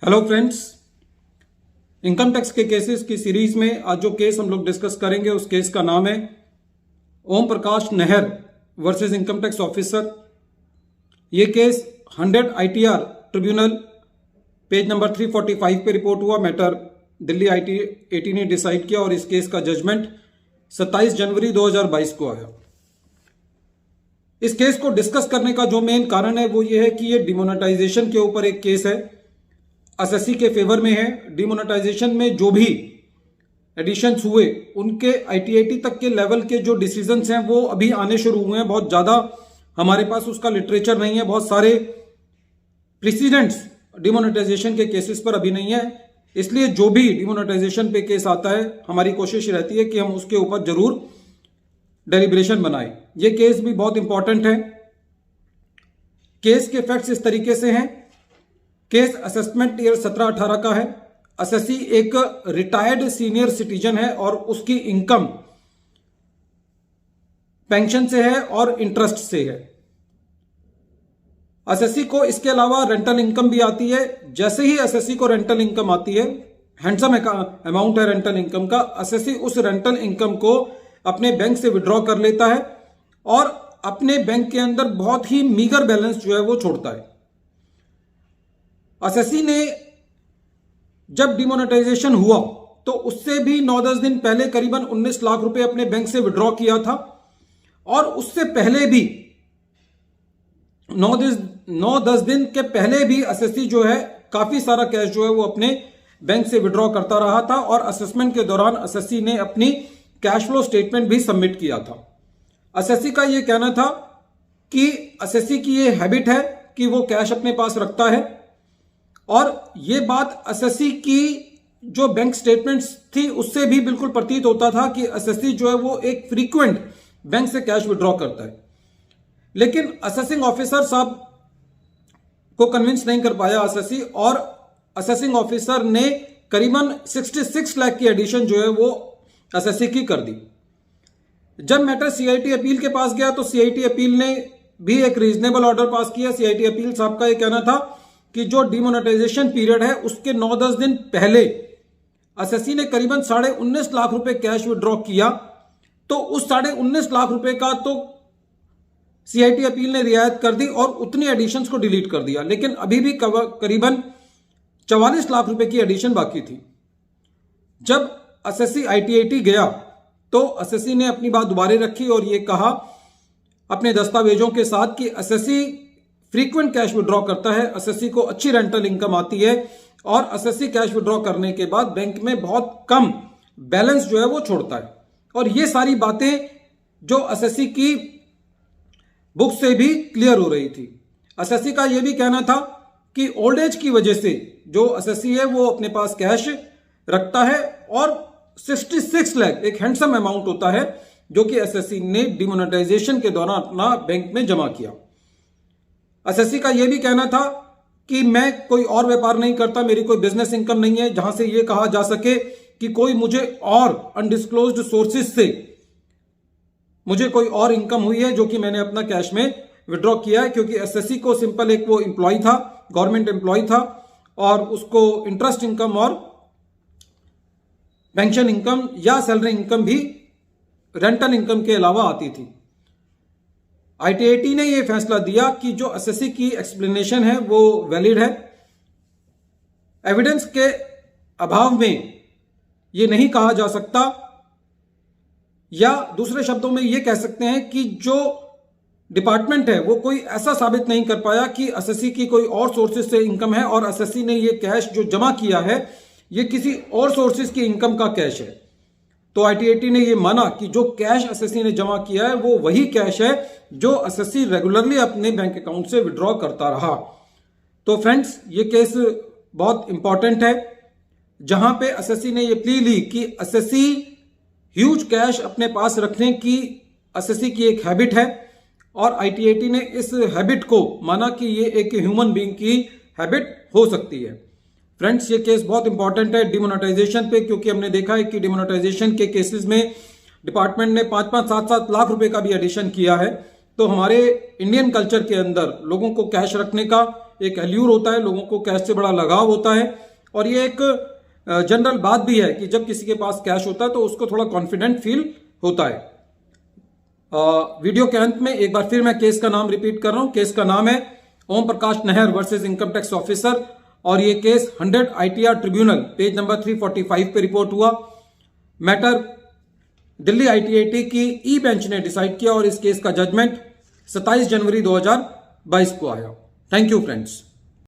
Hello friends, income tax के cases की series में आज जो केस हम लोग डिस्कस करेंगे उस केस का नाम है ओम प्रकाश नहर वर्सेस इनकम टैक्स ऑफिसर। ये case 100 ITR tribunal page number 345 पे रिपोर्ट हुआ। मैटर दिल्ली ITAT ने डिसाइड किया और इस केस का जजमेंट 27 जनवरी 2022 को आया। इस केस को डिस्कस करने का जो मेन कारण है वो ये है कि ये डिमोनेटाइजेशन के ऊपर एक केस है, एसएससी के फेवर में है। डिमोनेटाइजेशन में जो भी एडिशंस हुए उनके ITAT तक के लेवल के जो डिसीजंस हैं वो अभी आने शुरू हुए हैं। बहुत ज़्यादा हमारे पास उसका लिटरेचर नहीं है, बहुत सारे प्रेसिडेंट्स डिमोनेटाइजेशन के केसेस पर अभी नहीं है। इसलिए जो भी डिमोनेटाइजेशन पे केस आता है हमारी कोशिश रहती है कि हम उसके ऊपर जरूर डेलिब्रेशन बनाएं। ये केस भी बहुत इंपॉर्टेंट है। केस के फैक्ट्स इस तरीके से हैं। केस असेसमेंट ईयर 17-18 का है। एसएससी एक रिटायर्ड सीनियर सिटीजन है और उसकी इनकम पेंशन से है और इंटरेस्ट से है। एसएससी को इसके अलावा रेंटल इनकम भी आती है। जैसे ही एसएससी को रेंटल इनकम आती है, हैंडसम अमाउंट है रेंटल इनकम का, एसएससी उस रेंटल इनकम को अपने बैंक से विड्रॉ कर लेता है और अपने बैंक के अंदर बहुत ही मीगर बैलेंस जो है वो छोड़ता है। एसएससी ने जब डिमोनेटाइजेशन हुआ तो उससे भी 9-10 दिन पहले करीबन 19 लाख रुपए अपने बैंक से विड्रॉ किया था और उससे पहले भी 9-10 दिन के पहले भी एसएससी जो है काफी सारा कैश जो है वो अपने बैंक से विड्रॉ करता रहा था और असेसमेंट के दौरान एसएससी ने अपनी कैश फ्लो स्टेटमेंट भी सबमिट किया था। एसएससी का यह कहना था कि एसएससी की ये हैबिट है कि वो कैश अपने पास रखता है और ये बात एसएससी की जो बैंक स्टेटमेंट्स थी उससे भी बिल्कुल प्रतीत होता था कि एसएससी जो है वो एक फ्रीक्वेंट बैंक से कैश विड्रॉ करता है। लेकिन असेसिंग ऑफिसर साहब को कन्विंस नहीं कर पाया एसएससी और असेसिंग ऑफिसर ने करीबन 66 लाख की एडिशन जो है वो एसएससी की कर दी। जब मैटर सीआईटी अपील के पास गया तो सीआईटी अपील ने भी एक रीजनेबल ऑर्डर पास किया। सीआईटी अपील साहब का यह कहना था कि जो डिमोनेटाइजेशन पीरियड है उसके 9-10 दिन पहले एसएससी ने करीबन 19.5 लाख रुपए कैश विड्रॉ किया, तो उस 19.5 लाख रुपए का तो सीआईटी अपील ने रियायत कर दी और उतनी एडिशंस को डिलीट कर दिया। लेकिन अभी भी करीबन 44 लाख रुपए की एडिशन बाकी थी। जब एसएससी ITAT गया तो एसएससी ने अपनी बात दोबारा रखी और यह कहा अपने दस्तावेजों के साथ कि एसएससी फ्रीक्वेंट कैश विड्रॉ करता है, एसएससी को अच्छी रेंटल इनकम आती है और एसएससी कैश विड्रॉ करने के बाद बैंक में बहुत कम बैलेंस जो है वो छोड़ता है। और ये सारी बातें जो एसएससी की बुक से भी क्लियर हो रही थी। एसएससी का यह भी कहना था कि ओल्ड एज की वजह से जो एसएससी है वो अपने पास कैश रखता है और 66 लाख एक हैंडसम अमाउंट होता है जो कि एसएससी ने डिमोनेटाइजेशन के दौरान अपना बैंक में जमा किया। एसएससी का यह भी कहना था कि मैं कोई और व्यापार नहीं करता, मेरी कोई बिजनेस इनकम नहीं है जहां से यह कहा जा सके कि कोई मुझे और अनडिस्क्लोज्ड सोर्सेज से मुझे कोई और इनकम हुई है जो कि मैंने अपना कैश में विड्रॉ किया है। क्योंकि एसएससी को सिंपल एक वो एम्प्लॉय था, गवर्नमेंट एम्प्लॉय था और उसको इंटरेस्ट इनकम और पेंशन इनकम या सैलरी इनकम भी रेंटल इनकम के अलावा आती थी। ITAT ने यह फैसला दिया कि जो एसएससी की एक्सप्लेनेशन है वो वैलिड है। एविडेंस के अभाव में यह नहीं कहा जा सकता, या दूसरे शब्दों में यह कह सकते हैं कि जो डिपार्टमेंट है वो कोई ऐसा साबित नहीं कर पाया कि एसएससी की कोई और सोर्सेज से इनकम है और एसएससी ने यह कैश जो जमा किया है ये किसी और सोर्सेज की इनकम का कैश है। तो ITAT ने यह माना कि जो कैश एसएससी ने जमा किया है वो वही कैश है जो एसएससी रेगुलरली अपने बैंक अकाउंट से विड्रॉ करता रहा। तो फ्रेंड्स, ये केस बहुत इंपॉर्टेंट है जहां पे एसएससी ने यह प्ली ली कि एसएससी ह्यूज कैश अपने पास रखने की एसएससी की एक हैबिट है और ITAT ने इस हैबिट को माना कि ये एक ह्यूमन बीइंग की हैबिट हो सकती है। फ्रेंड्स, ये केस बहुत इंपॉर्टेंट है डिमोनेटाइजेशन पे, क्योंकि हमने देखा है कि डिमोनेटाइजेशन के केसेस में डिपार्टमेंट ने 5-5, 7-7 लाख रुपए का भी एडिशन किया है। तो हमारे इंडियन कल्चर के अंदर लोगों को कैश रखने का एक एल्यूर होता है, लोगों को कैश से बड़ा लगाव होता है और ये एक जनरल बात भी है कि जब किसी के पास कैश होता है तो उसको थोड़ा कॉन्फिडेंट फील होता है। वीडियो के अंत में एक बार फिर मैं केस का नाम रिपीट कर रहा हूं। केस का नाम है ओम प्रकाश नहर वर्सेस इनकम टैक्स ऑफिसर और ये case 100 ITR tribunal page number 345 पे रिपोर्ट हुआ। मैटर दिल्ली ITAT की ई बेंच ने डिसाइड किया और इस केस का जजमेंट 27 जनवरी 2022 को आया। Thank you friends.